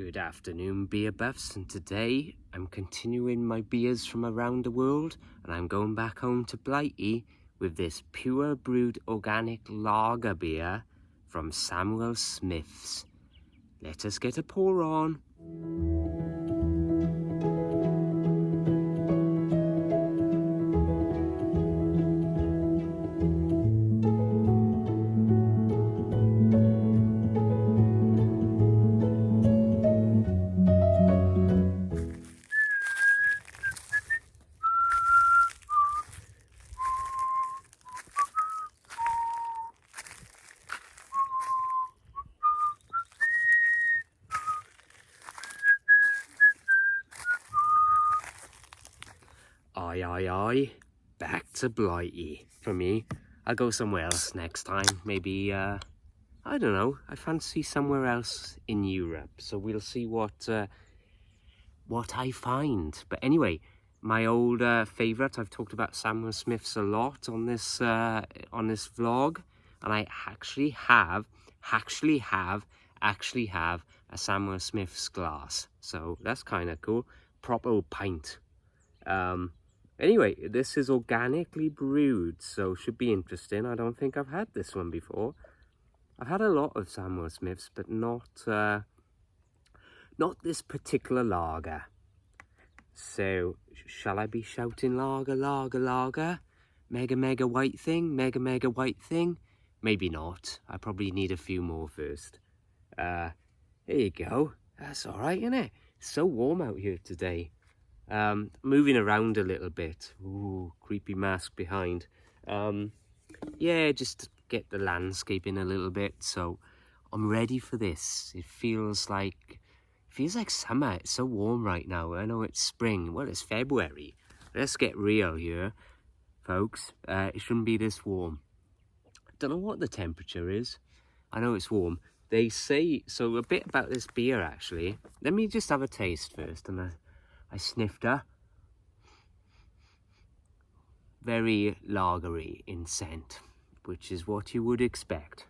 Good afternoon, beer buffs, and today I'm continuing my beers from around the world, and I'm going back home to Blighty with this pure brewed organic lager beer from Samuel Smith's. Let us get a pour on. Aye, back to Blighty. For me, I'll go somewhere else next time. Maybe, I don't know, I fancy somewhere else in Europe. So we'll see what I find. But anyway, my old favourite, I've talked about Samuel Smith's a lot on this vlog. And I actually have a Samuel Smith's glass. So that's kind of cool. Proper old pint. Anyway, this is organically brewed, so should be interesting. I don't think I've had this one before. I've had a lot of Samuel Smith's, but not this particular lager. So, shall I be shouting lager, lager, lager? Mega, mega white thing? Mega, mega white thing? Maybe not. I probably need a few more first. There you go. That's alright, isn't it? It's so warm out here today. Moving around a little bit. Ooh, creepy mask behind. Yeah, just to get the landscaping a little bit. So I'm ready for this. It feels like summer. It's so warm right now. I know it's spring. Well, it's February. Let's get real here, folks. It shouldn't be this warm. I don't know what the temperature is. I know it's warm. They say, so a bit about this beer actually. Let me just have a taste first, and I sniffed her. Very lagery in scent, which is what you would expect.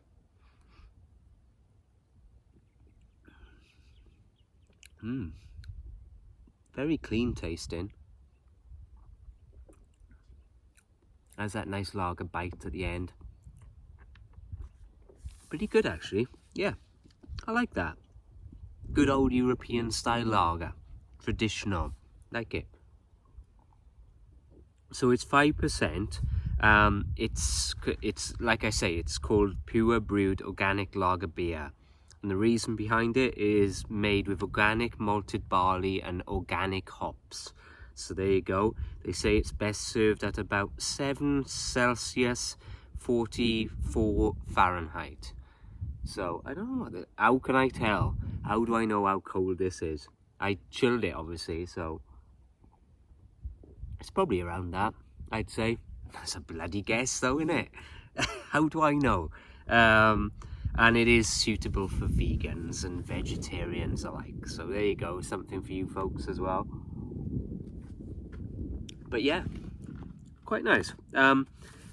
Very clean tasting. Has that nice lager bite at the end. Pretty good actually. Yeah, I like that. Good old European style lager. Traditional, like it. So it's 5%. It's like I say, it's called pure brewed organic lager beer, and the reason behind it is made with organic malted barley and organic hops. So there you go. They say it's best served at about 7 Celsius, 44 Fahrenheit. So I don't know how can I tell? How do I know how cold this is? I chilled it, obviously, so it's probably around that, I'd say. That's a bloody guess, though, isn't it? How do I know? And it is suitable for vegans and vegetarians alike. So there you go, something for you folks as well. But yeah, quite nice. But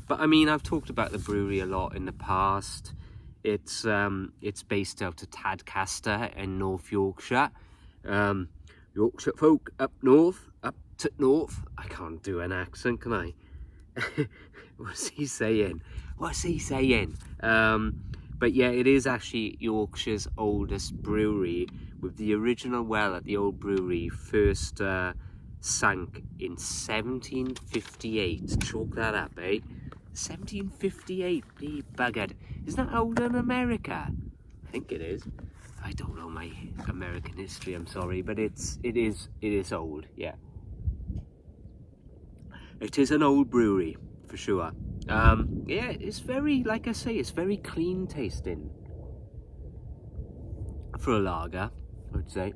I mean, I've talked about the brewery a lot in the past. It's based out of Tadcaster in North Yorkshire. Yorkshire folk up to north. I can't do an accent, can I? What's he saying? But yeah, it is actually Yorkshire's oldest brewery, with the original well at the old brewery first sank in 1758. Chalk that up, eh? 1758, be buggered. Isn't that older than America? I think it is. I don't know my American history, I'm sorry, but it is old, yeah. It is an old brewery, for sure. Yeah, it's very, like I say, it's very clean tasting. For a lager, I would say.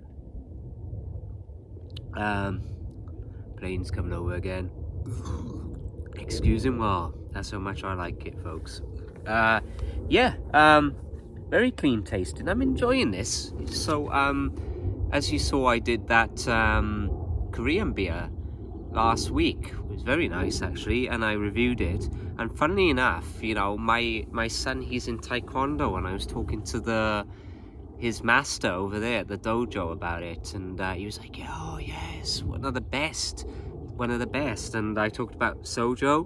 Plane's coming over again. Excusez-moi, that's how much I like it, folks. Yeah, very clean tasting. I'm enjoying this. So, as you saw, I did that Korean beer last week. It was very nice, actually, and I reviewed it. And funnily enough, you know, my son, he's in Taekwondo, and I was talking to his master over there at the dojo about it, and he was like, oh yes, one of the best. And I talked about sojo,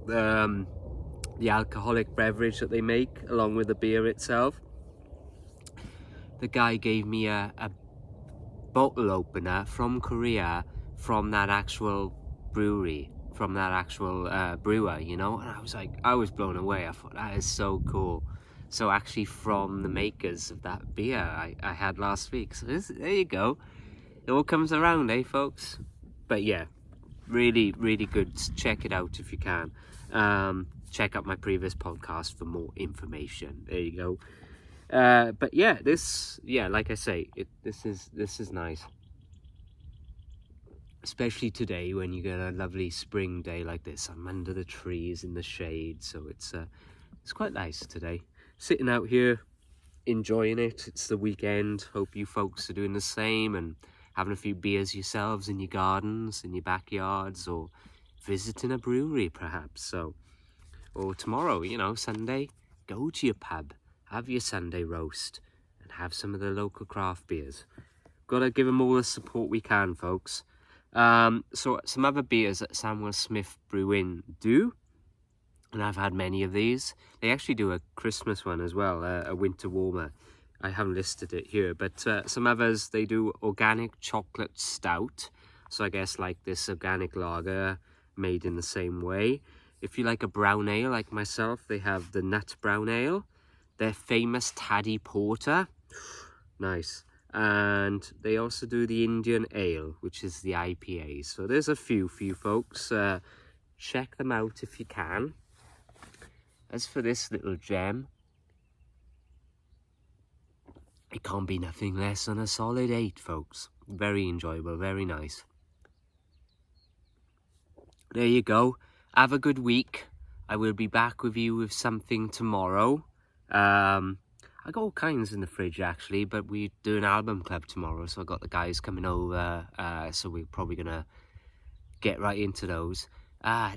the alcoholic beverage that they make along with the beer itself. The guy gave me a bottle opener from Korea, from that actual brewery, from that actual brewer, you know, and I was blown away. I thought, that is so cool. So actually from the makers of that beer I had last week. So there you go. It all comes around, eh, folks? But yeah, really, really good. Check it out if you can. Check out my previous podcast for more information. There you go. But yeah, like I say, this is nice, especially today when you get a lovely spring day like this. I'm under the trees in the shade, so it's quite nice today. Sitting out here, enjoying it. It's the weekend. Hope you folks are doing the same and having a few beers yourselves in your gardens, in your backyards, or visiting a brewery perhaps. So, or tomorrow, you know, Sunday, go to your pub. Have your Sunday roast and have some of the local craft beers. Got to give them all the support we can, folks. So some other beers that Samuel Smith Brewing do, and I've had many of these. They actually do a Christmas one as well, a winter warmer. I haven't listed it here, but some others, they do organic chocolate stout. So I guess like this organic lager made in the same way. If you like a brown ale like myself, they have the nut brown ale. Their famous Taddy Porter, nice. And they also do the Indian Ale, which is the IPA. So there's a few for you folks. Check them out if you can. As for this little gem, it can't be nothing less than a solid 8, folks. Very enjoyable, very nice. There you go. Have a good week. I will be back with you with something tomorrow. I got all kinds in the fridge actually, but we do an album club tomorrow, so I got the guys coming over, so we're probably gonna get right into those.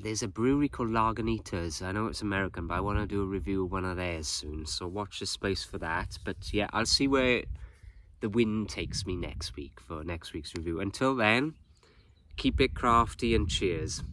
There's a brewery called Lagunitas. I know it's American, but I want to do a review of one of theirs soon, so watch the space for that. But yeah, I'll see where the wind takes me next week for next week's review. Until then, keep it crafty and cheers.